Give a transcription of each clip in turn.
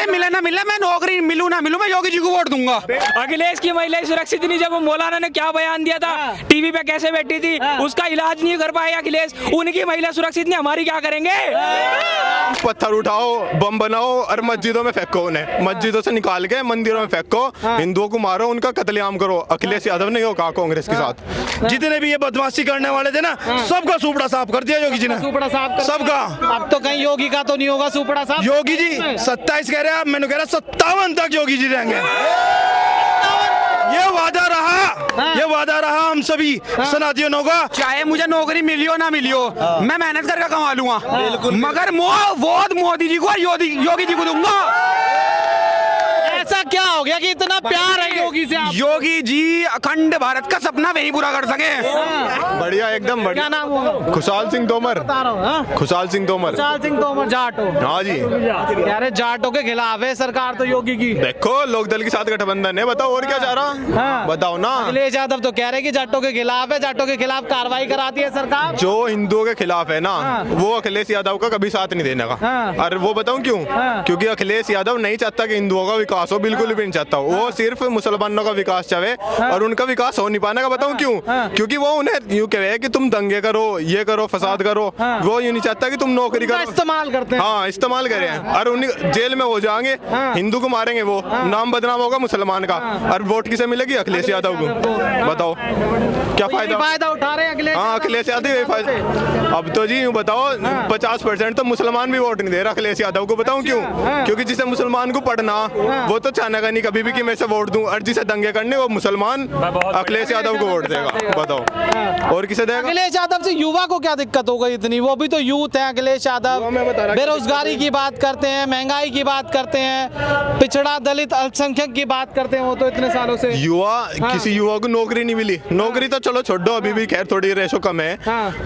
चाहे मिले ना मिले, मैं नौकरी मिलूं ना मिलूं, मैं योगी जी को वोट दूंगा। अखिलेश की महिलाएं सुरक्षित नहीं, जब मौलाना ने क्या बयान दिया था, टीवी पे कैसे बैठी थी, उसका इलाज नहीं कर पाए अखिलेश। उनकी महिला सुरक्षित नहीं, हमारी क्या करेंगे? पत्थर उठाओ, बम बनाओ और मस्जिदों में फेंको, उन्हें मस्जिदों से निकाल के मंदिरों में फेंको, हिंदुओं को मारो, उनका कत्लेआम करो। अखिलेश यादव ने कहा कांग्रेस के साथ जितने भी ये बदमाशी करने वाले थे ना, सबका सुपड़ा साफ कर दिया योगी जी ने, सुपड़ा साफ सबका। अब तो कहीं योगी का तो नहीं होगा सुपड़ा साफ। योगी जी 27 कह रहे हैं, मैंने कह रहा 57 तक योगी जी रहेंगे। ये वादा रहा, ये वादा रहा हम सभी सनातियों का। चाहे मुझे नौकरी मिली हो ना मिली हो, मैं मेहनत करके कमा लूंगा, मगर वोट मोदी जी को और योगी जी को दूंगा। ऐसा क्या हो गया कि इतना प्यार है योगी से? योगी जी अखंड भारत का सपना वही पूरा कर सके। बढ़िया, एकदम क्या बढ़िया। नाम होगा? खुशहाल सिंह तोमर। खुशहाल सिंह तोमर जाटो। हाँ जी। यार जाटो के खिलाफ है सरकार तो योगी की। देखो लोकदल के साथ गठबंधन है, बताओ और क्या चाह रहा? बताओ ना। अखिलेश यादव तो कह रहे कि जाटो के खिलाफ है, जाटो के खिलाफ कार्रवाई कराती है सरकार। जो हिंदुओं के खिलाफ है ना, वो अखिलेश यादव का कभी साथ नहीं देने का। और वो बताऊं क्यों? क्योंकि अखिलेश यादव नहीं चाहता कि हिंदुओं का विकास हो, बिल्कुल भी नहीं चाहता। वो सिर्फ मुसलमानों का विकास चाहे, और उनका विकास हो नहीं पाने का। बताऊं क्यों? क्योंकि वो उन्हें यूं कहे कि तुम दंगे करो, ये करो, फसाद करो। वो यूं नहीं चाहता कि तुम नौकरी करो, इस्तेमाल करते हैं। हाँ, इस्तेमाल करें और उन्हीं जेल में हो जाएंगे, हिंदू को मारेंगे, वो नाम बदनाम होगा मुसलमान का। और वोट किसे मिलेगी? अखिलेश यादव को। बताओ क्या फायदा उठा रहे हैं अखिलेश? हाँ, अखिलेश यादव यही फायदा। अब तो जी यूं बताओ 50% तो मुसलमान भी वोट नहीं दे रहा अखिलेश यादव को। बताऊं क्यों? क्योंकि जिसे मुसलमान को पढ़ना, वो तो चाहेगा नहीं कभी भी कि मैं से वोट दूं, और जिसे दंगे करने, वो मुसलमान अखिलेश यादव को वोट देगा। बताओ और किसे देगा? अखिलेश यादव से युवा को क्या दिक्कत हो गई इतनी? वो भी तो यूथ है अखिलेश यादव। बेरोजगारी की बात करते हैं, महंगाई की बात करते हैं, पिछड़ा दलित अल्पसंख्यक की बात करते हैं। वो तो इतने सालों से किसी युवा को नौकरी नहीं मिली। नौकरी तो चलो छोड़ दो, अभी भी खैर थोड़ी रेशो कम है,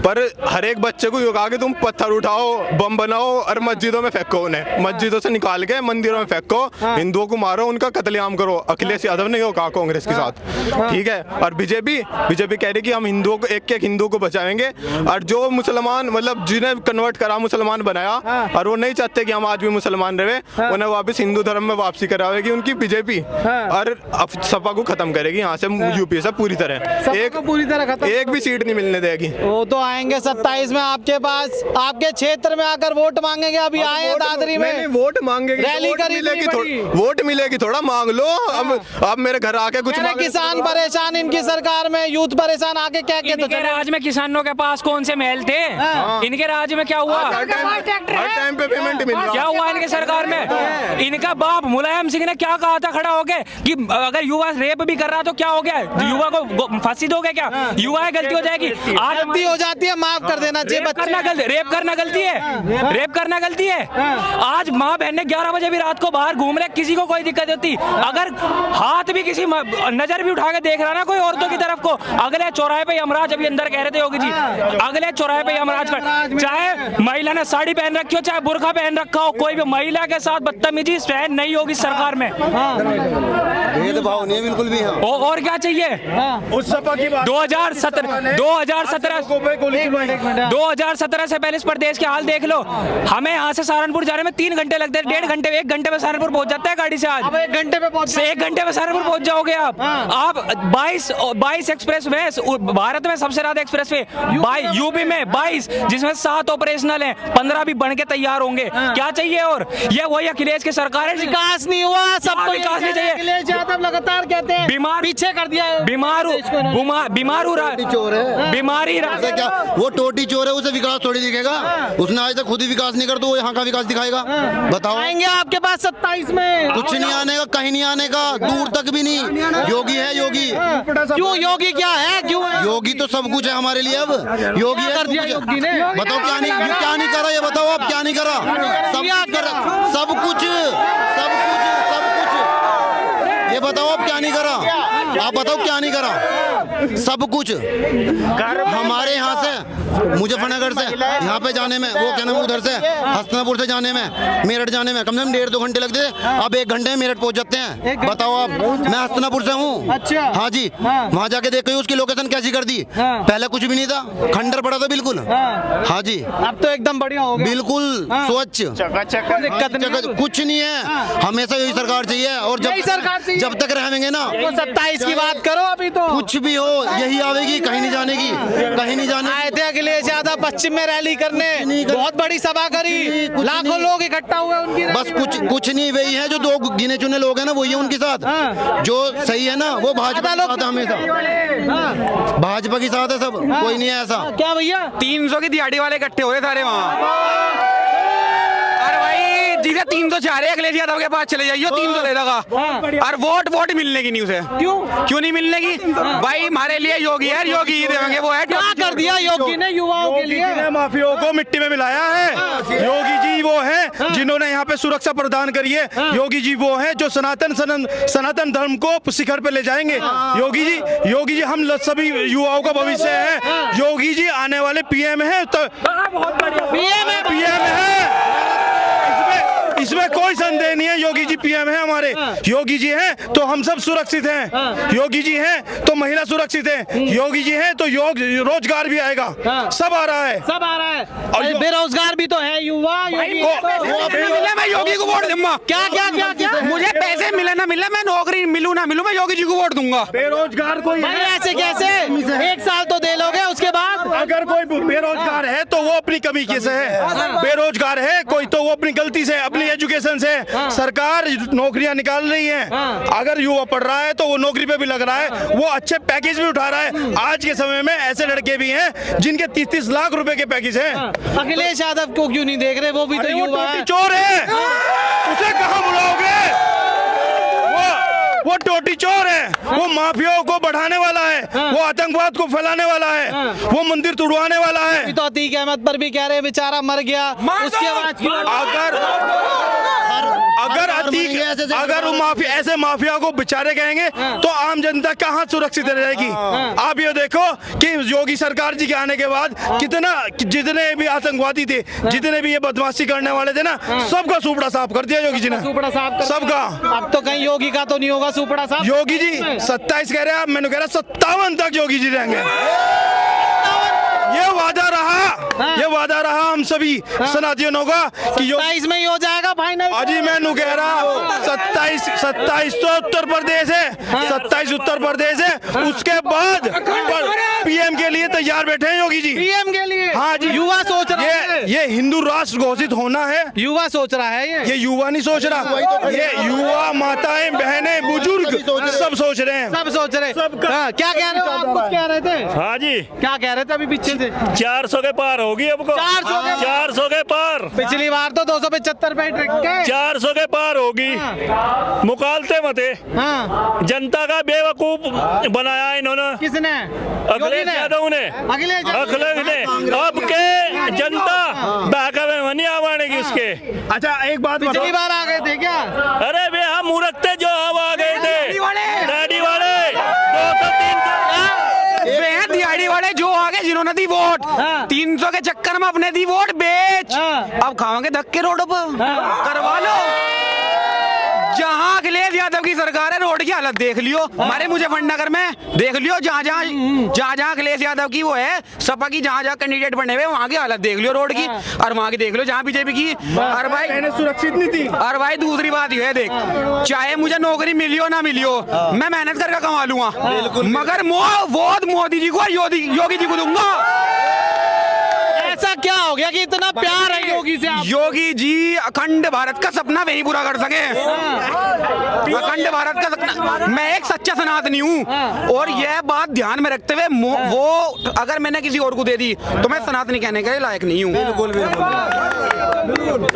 पर हर एक बच्चे को युवा के तुम पत्थर उठाओ, बम बनाओ और मस्जिदों में फेंको, उन्हें मस्जिदों से निकाल के मंदिरों में फेंको, हिंदुओं को मारो, उनका कत्लेआम करो। अखिलेश यादव ने कहा कांग्रेस के साथ, ठीक है। और बीजेपी कह रही कि हम हिंदुओं को, एक हिंदू को बचाएंगे, और जो मुसलमान मतलब जिन्हें कन्वर्ट करा, मुसलमान बनाया, और वो नहीं चाहते कि हम आज भी मुसलमान रहे, उन्हें वापस हिंदू धर्म में वापसी करावेगी उनकी बीजेपी। और अब सपा को खत्म करेगी यहाँ से, यूपी से पूरी तरह, एक भी सीट नहीं मिलने देगी। वो तो आएंगे 27 में आपके पास, आपके क्षेत्र में आकर वोट मांगेंगे। अभी आए हैं दादरी में, वोट मांगेगी, रैली मिलेगी, वोट मिलेगी, थोड़ा मांग लो। अब मेरे घर आके कुछ किसान परेशान इनकी सरकार में, यूथ परेशान, आके क्या कहते? इनके राज में किसानों के पास कौन से महल थे? इनके राज में क्या हुआ? हर टाइम पे पेमेंट मिल रहा। क्या हुआ इनके सरकार में? इनका बाप मुलायम सिंह ने क्या कहा था खड़ा होके कि अगर युवा रेप भी कर रहा तो क्या हो गया, युवा को फांसी दोगे क्या? युवा गलती हो जाएगी, आज गलती हो जाती है, माफ कर देना चाहिए। रेप करना गलती है, रेप करना गलती है। आज माँ बहन ने 11 बजे भी रात को बाहर घूम रहे, किसी को कोई दिक्कत होती? अगर हाथ भी किसी नजर भी उठा के देख रहा ना कोई औरतों की तरफ को, अगले चौराहे पे यमराज, अभी अंदर कह रहे थे योगी जी, अगले चौराहे पे यमराज पर, चाहे महिला ने साड़ी पहन रखी हो, चाहे बुर्का पहन रखा हो, कोई भी महिला के साथ बदतमीजी सहन नहीं होगी सरकार में। भेदभाव नहीं बिल्कुल भी। और क्या चाहिए? 2017 से पहले इस प्रदेश के हाल देख लो। हमें यहाँ से सहारनपुर जाने में 3 घंटे लगते हैं, 1.5 घंटे में सहारनपुर पहुंच जाता है गाड़ी से। आज 1 घंटे में 1 घंटे में सहारनपुर पहुंच जाओगे आप 22 एक्सप्रेस वे भारत में सबसे ज्यादा एक्सप्रेस वे यूपी में 22, जिसमें 7 ऑपरेशनल हैं, 15 भी बन के तैयार होंगे। क्या चाहिए? और ये वही अखिलेश की सरकार है। विकास नहीं हुआ, सबको विकास नहीं चाहिए। अखिलेश यादव लगातार कहते हैं बीमार पीछे कर दिया, बीमार हो रहा, चोर है, बीमारी क्या वो टोटी चोर है, उसे विकास थोड़ी दिखेगा। उसने आज तक खुद ही विकास नहीं कर, तो वो यहाँ का विकास दिखाएगा? बताओ। आएंगे आपके पास 27 में? कुछ नहीं आने का, कहीं नहीं आने का, दूर तक भी नहीं। योगी है योगी। क्यों योगी क्या है? क्यों योगी तो सब कुछ है हमारे लिए। अब योगी है, कर दिया योगी ने? बताओ क्या नहीं करा, ये बताओ आप क्या नहीं करा? सब कुछ। ये बताओ आप क्या नहीं करा? आप बताओ क्या नहीं करा? सब कुछ। हमारे यहाँ से मुजफ्फरनगर से यहाँ पे जाने में, वो क्या नाम है उधर से हसनापुर से जाने में, मेरठ जाने में कम से कम 1.5-2 घंटे लगते थे। अब 1 घंटे में मेरठ पहुंच जाते हैं। बताओ आप, मैं हसनापुर से हूँ। अच्छा। हाँ जी, वहाँ जाके देखो उसकी लोकेशन कैसी कर दी। पहले कुछ भी नहीं था, खंडर पड़ा था बिल्कुल। हाँ जी, अब तो एकदम बढ़िया हो गया, बिल्कुल स्वच्छ, दिक्कत नहीं। कुछ नहीं है। हमेशा यही सरकार चाहिए, और यही सरकार चाहिए। जब तक रहेंगे ना, तो 27 की बात करो अभी तो। कुछ भी हो यही आवेगी, कहीं नहीं जाने की, कहीं नहीं जाने आए थे अखिलेश यादव पश्चिम में रैली करने, बहुत बड़ी सभा करी, लाखों लोग इकट्ठा हुए उनकी बस कुछ नहीं। वही है जो 2 गिने चुने लोग हैं ना, वही है उनके साथ। जो सही है ना वो भाजपा के साथ है हमेशा, भाजपा के साथ है सब, कोई नहीं है ऐसा। क्या भैया 300 की दिहाड़ी वाले इकट्ठे हुए सारे वहाँ। अरे भाई जिसे 300 चाह रहे अखिलेश यादव के पास चले जाइए, 300 दे देगा। और वोट मिलने की नहीं उसे। क्यों नहीं मिलने की? भाई हमारे लिए योगी है, योगी ही देंगे। वो है क्या कर दिया योगी ने युवाओं के लिए? माफियाओं को मिट्टी में मिलाया है। योगी जी वो हैं जिन्होंने यहाँ पे सुरक्षा प्रदान करी है। योगी जी वो हैं जो सनातन धर्म को शिखर पे ले जाएंगे। योगी जी हम सभी युवाओं का भविष्य है। योगी जी आने वाले पीएम है, तो पीएम है, इसमें कोई संदेह नहीं है। योगी जी पीएम है हमारे। योगी जी हैं तो हम सब सुरक्षित हैं। योगी जी हैं तो महिला सुरक्षित है। योगी जी हैं तो रोजगार भी आएगा। सब आ रहा है, सब आ रहा है। और बेरोजगार भी तो है युवा। मैं योगी को वोट दूंगा। क्या मुझे पैसे मिले ना मिले, मैं नौकरी मिलूं ना मिलूं, मैं योगी जी को वोट दूंगा। बेरोजगार कोई भाई ऐसे कैसे? 1 साल तो दे लोगे, उसके बाद अगर कोई बेरोजगार है तो वो अपनी कमी से है। बेरोजगार है कोई तो वो अपनी गलती से, अपनी एजुकेशन से। सरकार नौकरियां निकाल रही है। अगर युवा पढ़ रहा है तो वो नौकरी पे भी लग रहा है, वो अच्छे पैकेज भी उठा रहा है। आज के समय में ऐसे लड़के भी हैं जिनके 30-30 लाख रुपए के पैकेज हैं। अखिलेश यादव को क्यों नहीं देख रहे? वो भी तो युवा है। चोर है, उसे कहाँ बुलाओगे? वो टोटी चोर है, वो माफियाओं को बढ़ाने वाला है, वो आतंकवाद को फैलाने वाला है, वो मंदिर तुड़वाने वाला है। तो अतीक अहमद पर भी कह रहे बेचारा मर गया, उसके बाद अगर वो माफिया ऐसे माफिया को बेचारे कहेंगे तो आम जनता कहाँ सुरक्षित रहेगी? आप ये देखो कि योगी सरकार जी के आने के बाद जितने भी आतंकवादी थे, जितने भी ये बदमाशी करने वाले थे ना, सबका सुपड़ा साफ कर दिया योगी जी ने। सुपड़ा साफ सबका। अब तो कहीं योगी का तो नहीं होगा सुपड़ा साफ। योगी जी 27 कह रहे हैं, मैंने कह रहा 57 तक योगी जी रहेंगे। ये वादा रहा हम सभी सनातनियों का कि 27 में ही हो जाएगा फाइनल। अजी मैं नु कह रहा 27 तो उत्तर प्रदेश है, 27 उत्तर प्रदेश है। उसके बाद पीएम के लिए तैयार बैठे हैं योगी जी। पीएम के लिए? हाँ जी। युवा सोच रहा है, ये हिंदू राष्ट्र घोषित होना है। युवा सोच रहा है। ये युवा नहीं सोच रहा, ये युवा माताएं बहनें बुजुर्ग सब सोच रहे हैं। सब सोच रहे। क्या कह रहे हो आप? कुछ कह रहे थे? हाँ जी, क्या कह रहे थे अभी पीछे से? 400 के पार होगी अब को। 400 के पार। पिछली बार तो 275 पे ट्रिक के 400 के पार होगी। मुकालते मते। हाँ। जनता का बेवकूफ बनाया इन्होंने। किसने? अखिलेश यादव ने। अखिलेश ने। अब के जनता बहकावे में नहीं आवाने की उसके। अच्छा एक बात बताओ, पिछली बार आ गए थे क्या? अरे वे हम मूर्खते जो अब आ गए थे डैडी वाले 200-300 दिहाड़ी वाले जो आगे जिन्होंने दी वोट, 300 के चक्कर में अपने दी वोट बेच। अब खाओगे धक्के रोड पर, करवा लो। जहाँ अखिलेश यादव की सरकार है, रोड की हालत देख लियो। हमारे मुजफ्फरनगर में देख लियो, जहाँ अखिलेश यादव की वो है सपा की, जहाँ कैंडिडेट बने हुए वहाँ की हालत देख लियो रोड की, और वहाँ की देख लियो जहाँ बीजेपी की। और भाई सुरक्षित नहीं थी। और भाई दूसरी बात ये है, देख चाहे मुझे नौकरी मिलियो ना मिलियो, मैं मेहनत करके कमा लूंगा, मगर वोट मोदी जी को और योगी जी को दूंगा। ऐसा क्या हो गया कि इतना प्यार है योगी से आप? योगी जी अखंड भारत का सपना वही पूरा कर सके। अखंड भारत का सपना। मैं एक सच्चा सनातनी हूँ, और यह बात ध्यान में रखते हुए वो अगर मैंने किसी और को दे दी तो मैं सनातनी कहने के लायक नहीं हूँ। बिल्कुल।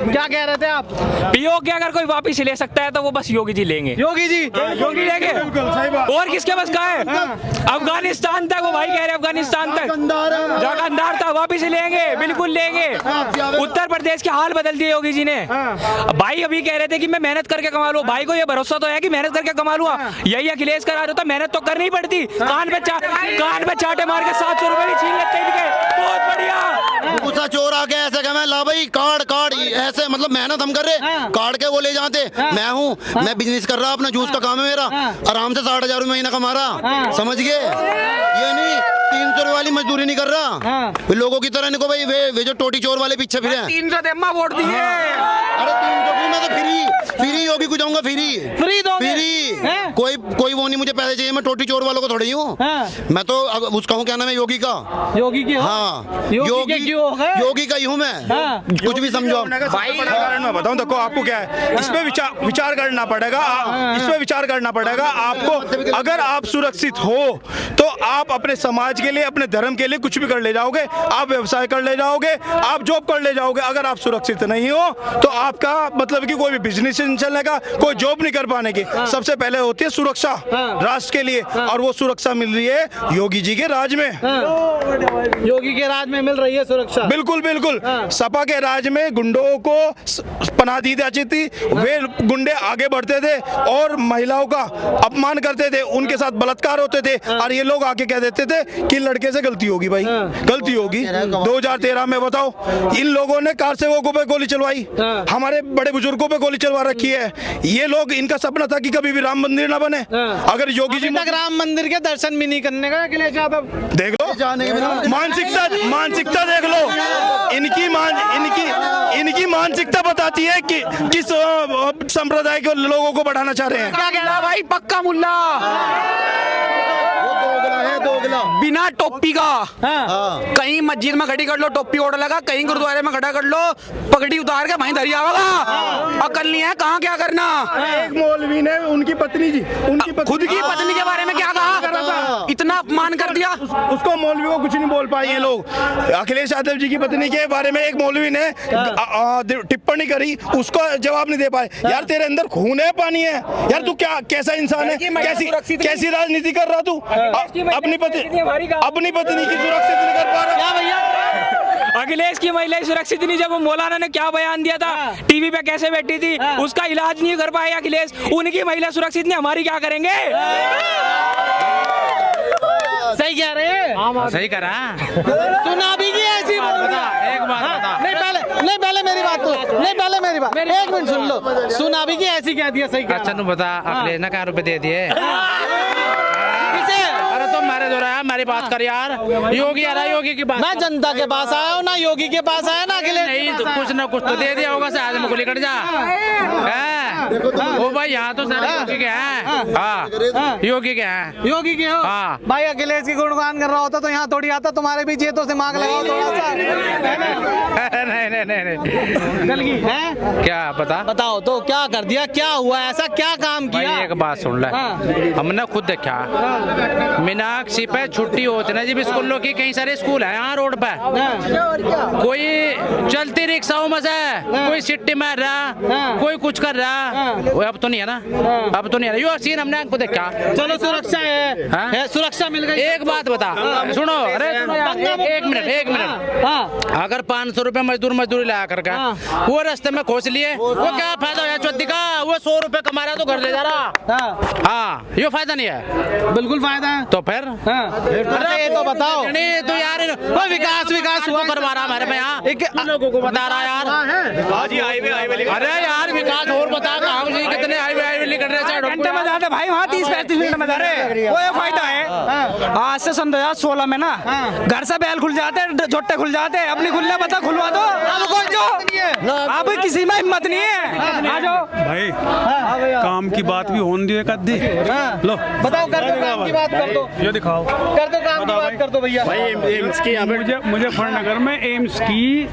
क्या कह रहे थे आप? पीओके अगर कोई वापिस ले सकता है तो वो बस योगी जी लेंगे। योगी जी लेंगे। और किसके बस का है? अफगानिस्तान तक, वो भाई कह रहे अफगानिस्तान तक जो गंदार था वापिस लेंगे, बिल्कुल लेंगे। उत्तर प्रदेश के हाल बदल दिए योगी जी ने। भाई अभी कह रहे थे कि मैं मेहनत करके कमा लूं। भाई को ये भरोसा तो है कि मेहनत करके कमा लूंगा, यही अखिलेश करा रहा था, मेहनत तो करनी पड़ती। कान पे चाटे मार के 700 रुपए भी छीन लेते इनके, बहुत बढ़िया। गुस्सा चोर आके ऐसे कहे मैं ला भाई कार्ड ऐसे, मतलब मेहनत हम कर रहे, कार्ड के वो ले जाते। मैं हूँ, मैं बिजनेस कर रहा, अपना जूस का काम है मेरा, आराम से 60,000 रुपये महीना कमा रहा, समझ गए? ये नहीं 300 रुपये वाली मजदूरी नहीं कर रहा लोगों की तरह। इनको भाई वे जो टोटी चोर वाले पीछे फिरे 300 देम्मा वोट दिए। अरे 300 की, मैं तो फ्री योगी को जाऊंगा, फ्री कोई वो नहीं, मुझे पैसे चाहिए, मैं टोटी चोर वालों को थोड़ी हूँ। मैं तो उसका हूँ, क्या नाम है योगी का, योगी की हो? हाँ योगी का ही हूँ मैं। कुछ भी समझो भाई, मैं बताऊं, देखो आपको क्या है, इस पे विचार करना पड़ेगा, इस पे विचार करना पड़ेगा आपको। अगर आप सुरक्षित हो तो आप अपने समाज के लिए, अपने धर्म के लिए कुछ भी कर ले जाओगे, आप व्यवसाय कर ले जाओगे, आप जॉब कर ले जाओगे। अगर आप सुरक्षित नहीं हो तो आपका मतलब कि कोई भी बिजनेस नहीं चलने का, कोई जॉब नहीं कर पाने की। सबसे पहले होती है सुरक्षा राष्ट्र के लिए, और वो सुरक्षा मिल रही है योगी जी के राज में। योगी के राज में मिल रही है सुरक्षा, बिल्कुल बिल्कुल। सपा के राज में गुंडों को पनाह दी जाती थी, वे गुंडे आगे बढ़ते थे और महिलाओं का अपमान करते थे, उनके साथ बलात्कार होते थे, और ये लोग आके कह देते थे कि लड़के से गलती होगी, भाई गलती होगी। 2013 में बताओ, इन लोगों ने कार सेवकों पे गोली चलवाई, हमारे बड़े बुजुर्गों पे गोली चलवा रखी है। ये लोग, इनका सपना था कि कभी भी राम मंदिर ना बने। अगर योगी जी तक राम मंदिर के दर्शन भी नहीं करने का अखिलेश यादव, देख लो मानसिकता देख लो, इनकी मानसिकता बताती है कि किस संप्रदाय के लोगों को बढ़ाना चाह रहे हैं। क्या कह रहा भाई, पक्का मुल्ला दोगला बिना टोपी का। कहीं मस्जिद में खड़ी कर लो, टोपी ओढ़ लगा, कहीं गुरुद्वारे में खड़ा कर लो, पगड़ी उतार के वहीं दरिया होगा। अकल नहीं है, कहाँ क्या करना। एक मौलवी ने उनकी पत्नी खुद की पत्नी के बारे में क्या कहा, इतना अपमान कर दिया। उसको मौलवी को कुछ नहीं बोल पाए ये लोग। अखिलेश यादव जी की पत्नी के बारे में एक मौलवी ने टिप्पणी करी, उसको जवाब नहीं दे पाए। यार तेरे अंदर खून है, पानी है यार, तू क्या कैसा इंसान है, कैसी राजनीति कर रहा तू, अपनी पत्नी की सुरक्षित नहीं कर पा रहा भैया। अखिलेश की महिला सुरक्षित नहीं, जब मौलाना ने क्या बयान दिया था, टीवी पे कैसे बैठी थी, उसका इलाज नहीं कर पाए अखिलेश। उनकी महिला सुरक्षित नहीं, हमारी क्या करेंगे। सही कह रहे हैं, सही करा। सुना भी की ऐसी बात बता, एक बात बता। नहीं पहले मेरी बात तो, पहले मेरी बात, एक मिनट सुन लो। सुना भी की ऐसी कह दिया, सही कह। अच्छा तू बता, अखिलेश ने क्या रुपए दे दिए? अरे तो मेरे जो रहा मेरी बात कर यार, योगी आ रहा, योगी की बात। मैं जनता के पास आया हूँ ना, योगी के पास आया ना अखिलेश। नहीं तो कुछ ना कुछ तो दे दिया होगा, शायद मुझको लेकर जा। ओ भाई यहाँ तो सारे योगी के हैं, हाँ योगी के हैं, योगी के हो। हाँ भाई अखिलेश की गुणगान कर रहा होता तो यहाँ थोड़ी आता, तुम्हारे भी तो दिमाग लगाओ थोड़ा सा। नहीं गलगी है क्या पता, बताओ तो क्या कर दिया, क्या हुआ, ऐसा क्या काम किया। भाई एक बात सुन ले, हमने खुद देखा मीनाक्षी पे छुट्टी होती ना जी स्कूलों की, कई सारे स्कूल है यहाँ रोड पे, कोई चलती रिक्शाओं में से, कोई सिट्टी मार रहा, कोई कुछ कर रहा, वो अब तो नहीं है ना, अब तो नहीं है। यो सीन हमने आपको देखा। चलो सुरक्षा है, सुरक्षा मिल गई। एक बात बता, सुनो, अरे एक मिनट, अगर 500 रुपए मजदूरी लाया करके वो रास्ते में खोस लिए, वो क्या फायदा होया चौथी का, वो 100 रुपए कमा रहा तो घर ले जा रहा। हाँ ये फायदा नहीं है, बिल्कुल फायदा है। तो फिर ये तो बताओ, नहीं तो यार विकास हुआ करवा रहा हमारे में यहाँ, लोगों को बता रहा यार। अरे यार विकास और बता, कितने हाईवे कर रहे घंटे में जाते भाई, वहाँ 30-35 मिनट में जा रहे, वो ये फायदा है। आज से सन 2016 में ना घर से बैल खुल जाते, झोटे खुल जाते, अपनी खुले बता खुलवा दो। अब किसी में हिम्मत नहीं है। आ जाओ भाई, काम की बात भी होने दिए कर दी। लो बताओ, कर दो काम की बात, कर दो, ये दिखाओ, कर दो काम की बात, कर दो भैया। एम्स की मुजफ्फरनगर में एम्स की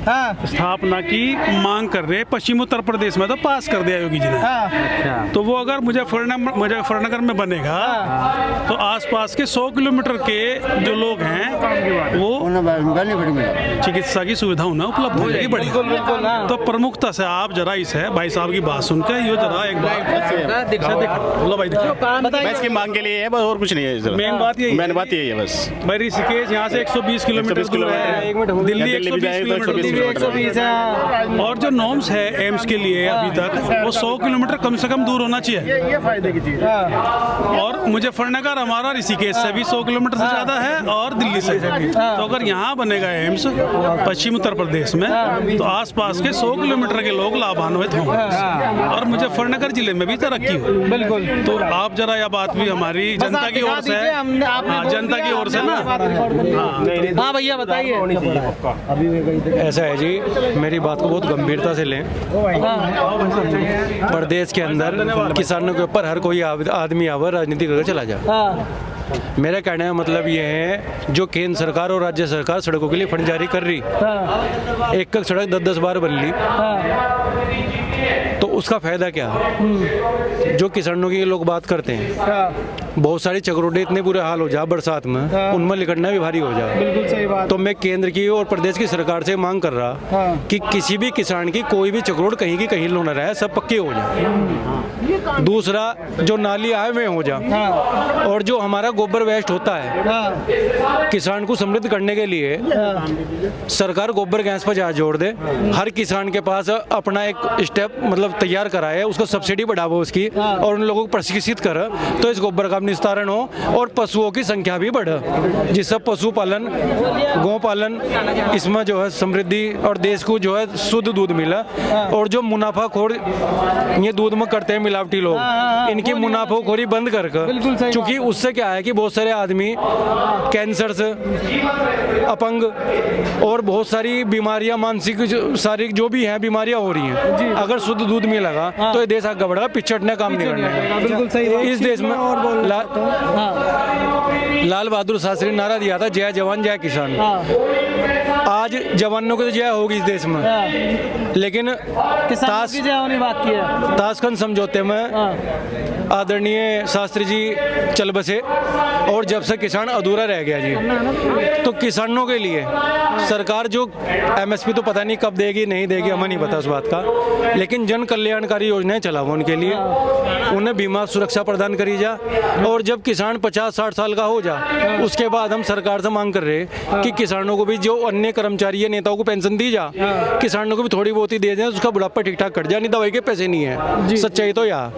स्थापना की मांग कर रहे, पश्चिम उत्तर प्रदेश में तो पास कर दिया योगी जी ने। तो वो अगर मुजफ्फरनगर में बनेगा तो आसपास के 100 किलोमीटर के जो लोग हैं वो चिकित्सा की सुविधा उन्हें उपलब्ध हो जाएगी बड़ी। तो प्रमुखता से आप जरा इस है भाई साहब की बात सुनकर ये जरा एक बार दिखा लो भाई, बताइए। इसकी मांग के लिए है बस, और कुछ नहीं है। मेन बात यही है भाई ऋषिकेश यहाँ से 120 किलोमीटर दूर है, दिल्ली 120 किलोमीटर दूर है। 120 है। और जो नॉर्म्स है एम्स के लिए अभी तक वो 100 किलोमीटर कम से कम दूर होना चाहिए। ये फायदे की चीज है। और मुजफ्फरनगर हमारा ऋषिकेश से भी 100 किलोमीटर से ज़्यादा है और दिल्ली से भी। तो अगर यहाँ बनेगा एम्स पश्चिम उत्तर प्रदेश में तो आसपास के 100 किलोमीटर के लोग लाभान्वित होंगे और मुजफ्फरनगर जिले में भी तरक्की हो। बिल्कुल। तो आप जरा यह बात भी हमारी बस जनता आप की दिखा ओर से दीजिए, हमने आपने हाँ, बोल जनता दिया, की ओर से हमने ना। बात रिकॉर्ड कर ली। हाँ भैया बताइए। ऐसा है जी, मेरी बात को बहुत गंभीरता से लें। प्रदेश के अंदर किसानों के ऊपर हर कोई आदमी आवर राजनीति करके चला जाए। मेरा कहने का मतलब ये है, जो केंद्र सरकार और राज्य सरकार सड़कों के लिए फंड जारी कर रही, एक सड़क 10-10 बार बन ली, तो उसका फायदा क्या? जो किसानों की लोग बात करते हैं, बहुत सारी चक्रोटे इतने बुरे हाल हो जा बरसात में, उनमें निकलना भी भारी हो जाए। बिल्कुल सही बात। तो मैं केंद्र की और प्रदेश की सरकार से मांग कर रहा कि किसी भी किसान की कोई भी चक्रोट कहीं की कहीं लो न रहे, सब पक्के हो जाए। दूसरा, जो नाली आए वे हो जाए। और जो हमारा गोबर वेस्ट होता है, किसान को समृद्ध करने के लिए सरकार गोबर गैस पर ज्यादा जोड़ दे। हर किसान के पास अपना एक स्टेप मतलब तैयार कराए, उसको सब्सिडी बढ़ावो उसकी, और उन लोगों को प्रशिक्षित करे, तो इस गोबर का निस्तारण हो और पशुओं की संख्या भी बढ़े, जिससे पशुपालन, गौपालन, इसमें जो है समृद्धि और देश को जो है शुद्ध दूध मिला। और जो मुनाफाखोर ये दूध में करते हैं मिलावटी लोग, इनकी मुनाफाखोरी बंद करके, क्योंकि उससे क्या है कि बहुत सारे आदमी कैंसर से, अपंग और बहुत सारी बीमारियां, मानसिक शारीरिक जो भी हैं बीमारियां हो रही हैं। अगर शुद्ध दूध मिलेगा तो ये देश आगे बढ़ेगा, पिछड़ने काम नहीं करना। बिल्कुल सही। इस देश में लाल बहादुर शास्त्री नारा दिया था, जय जवान जय किसान। आज जवानों की तो जय होगी इस देश में, लेकिन ताशकंद समझौते में आदरणीय शास्त्री जी चल बसे और जब से किसान अधूरा रह गया जी। तो किसानों के लिए सरकार जो MSP तो पता नहीं कब देगी नहीं देगी, हमें नहीं पता उस बात का, लेकिन जन कल्याणकारी योजनाएं चलाओ उनके लिए, उन्हें बीमा सुरक्षा प्रदान करी जा। और जब किसान 50-60 साल का हो जा, उसके बाद हम सरकार से मांग कर रहे कि किसानों को भी जो अन्य कर्मचारी है, नेताओं को पेंशन दी जा, किसानों को भी थोड़ी बहुत ही दे दें, उसका बुढ़ापा ठीक ठाक कट जाए, नहीं दवाई के पैसे नहीं है। सच्चाई तो यार